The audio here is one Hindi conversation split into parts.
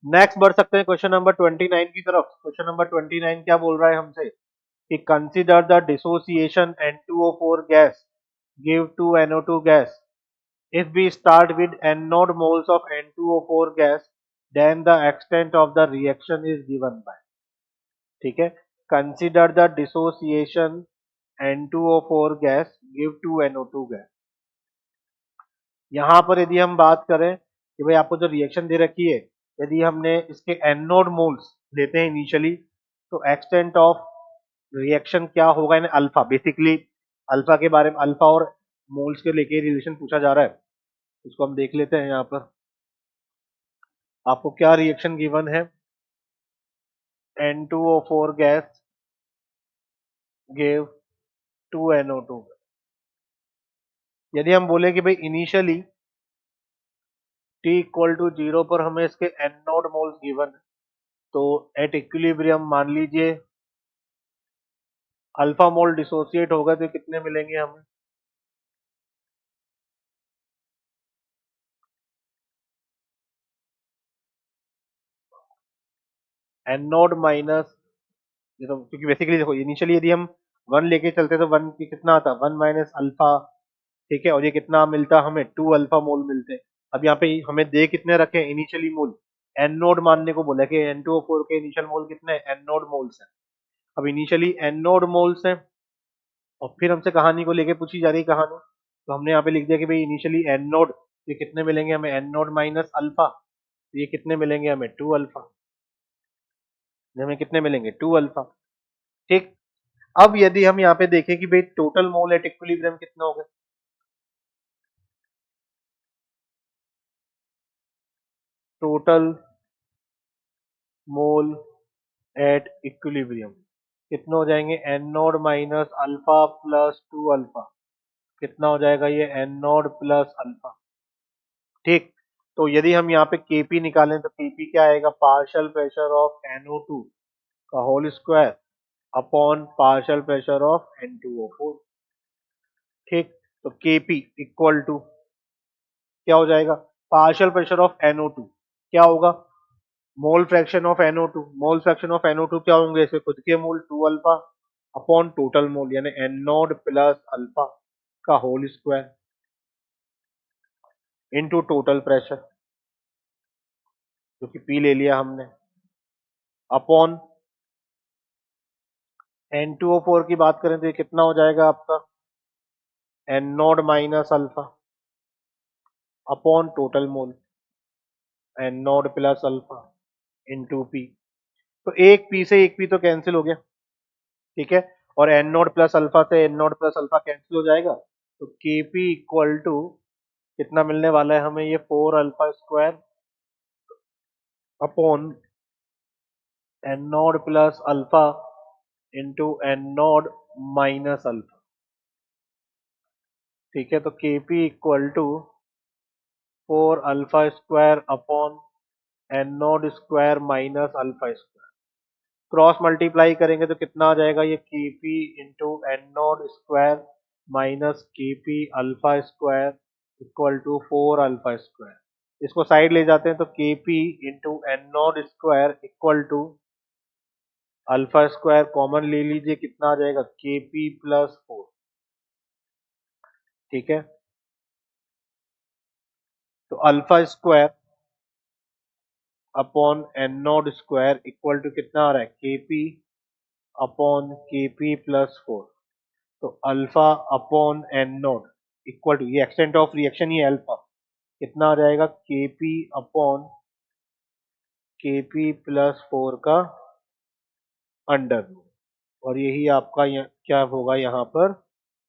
नेक्स्ट बढ़ सकते हैं क्वेश्चन नंबर 29 की तरफ। क्वेश्चन नंबर 29 क्या बोल रहा है हमसे कि consider the dissociation N2O4 gas give to NO2 gas. If we start with n node moles of N2O4 gas, then the extent of the reaction is given by। ठीक है, consider the dissociation N2O4 gas give to NO2 gas। यहां पर यदि हम बात करें कि भाई आपको जो रिएक्शन दे रखी है, यदि हमने इसके n नोड मोल्स लेते हैं इनिशियली, तो एक्सटेंट ऑफ रिएक्शन क्या होगा, यानी अल्फा। बेसिकली अल्फा के बारे में, अल्फा और मोल्स के लेके रिलेशन पूछा जा रहा है, इसको हम देख लेते हैं। यहाँ पर आपको क्या रिएक्शन गिवन है, N2O4 gas give to NO2। यदि हम बोले कि भाई इनिशियली T इक्वल टू 0 पर हमें इसके n नोड मोल्स गिवन है, तो एट इक्विलिब्रियम मान लीजिए अल्फा मोल डिसोसिएट होगा तो कितने मिलेंगे हमें, n नोड माइनस, ये तो क्योंकि बेसिकली देखो इनिशियली यदि हम 1 लेके चलते तो 1 की कितना आता, 1 माइनस अल्फा। ठीक है, और ये कितना मिलता हमें, 2 अल्फा मोल मिलते हैं। अब यहाँ पे हमें दे कितने रखे हैं इनिशियली मोल, एन नोड मानने को बोला कि N2O4 के इनिशियल मोल कितने हैं, एन नोड मोल्स है। अब इनिशियली एन नोड मोल्स है, और फिर हमसे कहानी को लेके पूछी जा रही है कहानी, तो हमने यहाँ पे लिख दिया कि भाई इनिशियली एन नोड, ये कितने मिलेंगे हमें, एन नोड माइनस अल्फा, तो ये कितने मिलेंगे हमें, 2 अल्फा। हमें कितने मिलेंगे, 2 अल्फा। ठीक, अब यदि हम यहाँ पे देखें कि भाई टोटल मोल एट इक्विलिब्रियम कितना हो गया, टोटल मोल एट इक्विलिब्रियम कितना हो जाएंगे, n node minus alpha plus 2 alpha. कितना हो जाएगा ये, एन नोड प्लस अल्फा। ठीक, तो यदि हम यहाँ पे केपी निकालें तो केपी क्या आएगा, पार्शियल प्रेशर ऑफ NO2 का whole square upon partial pressure of N2O4। ठीक, तो केपी इक्वल टू क्या हो जाएगा, पार्शियल प्रेशर ऑफ NO2 क्या होगा, mole fraction of NO2। Mole fraction of NO2 क्या होंगे, इसके खुद के mole 2 alpha upon total mole यानी एन नोड प्लस अल्फा का whole square into total pressure, जो कि पी ले लिया हमने, अपॉन N2O4 की बात करें तो ये कितना हो जाएगा आपका, n node minus alpha upon total mole n node plus alpha into P. तो एक पी से एक पी तो कैंसिल हो गया। ठीक है, और एन नोड प्लस अल्फा से n node plus alpha cancel हो जाएगा, तो के पी इक्वल टू कितना मिलने वाला है हमें, ये 4 alpha square upon N node plus alpha into N node minus alpha. ठीक है, तो K P equal to 4 alpha square upon N node square minus alpha square. Cross multiply करेंगे तो कितना आ जाएगा, ये K P into N node square minus K P alpha square equal to 4 alpha square. इसको साइड ले जाते हैं तो K P into N node square equal to alpha square common ले लीजिए, कितना आ जाएगा, के पी प्लस 4। ठीक है, तो alpha square upon N node square equal to कितना आ रहा है, K P upon K P plus 4। तो alpha upon N nought equal to, ये एक्सटेंट ऑफ रिएक्शन ही है अल्फा, कितना आ जाएगा, K P upon K P plus 4 का अंडर रूट। और यही आपका क्या होगा यहाँ पर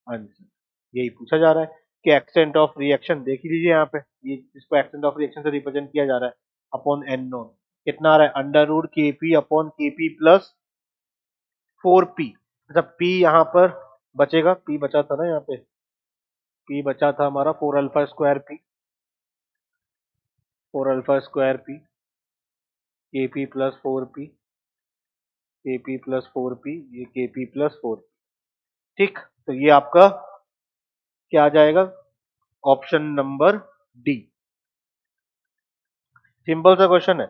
आंसर, यही पूछा जा रहा है कि एक्सटेंट ऑफ रिएक्शन देख लीजिए यहाँ पे, ये इसको एक्सटेंट ऑफ रिएक्शन से रिप्रेजेंट किया जा रहा है अपॉन एन नोड, कितना आ रहा है, अंडर रूट के P upon K P plus 4 P. अच्छा, पी यहाँ पर बचेगा, पी बचा था ना यहाँ पे, पी बचा था हमारा 4 alpha square P, 4 alpha square P, के पी प्लस 4 पी, के पी प्लस 4 पी, ये के पी प्लस 4। ठीक, तो ये आपका क्या आ जाएगा, ऑप्शन नंबर डी। सिंपल सा क्वेश्चन है,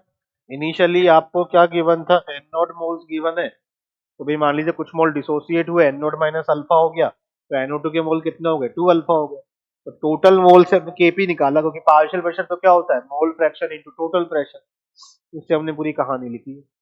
इनिशियली आपको क्या गिवन था, एन नॉट मोल्स गिवन है, तो भाई मान लीजिए कुछ मोल डिसोसिएट हुए, एन नॉट माइनस अल्फा हो गया, तो NO2 के मोल कितने हो गए, 2 अल्फा हो गए। तो टोटल मोल से हमने केपी निकाला, क्योंकि पार्शियल प्रेशर तो क्या होता है, mole fraction into total pressure. इससे हमने पूरी कहानी लिखी है।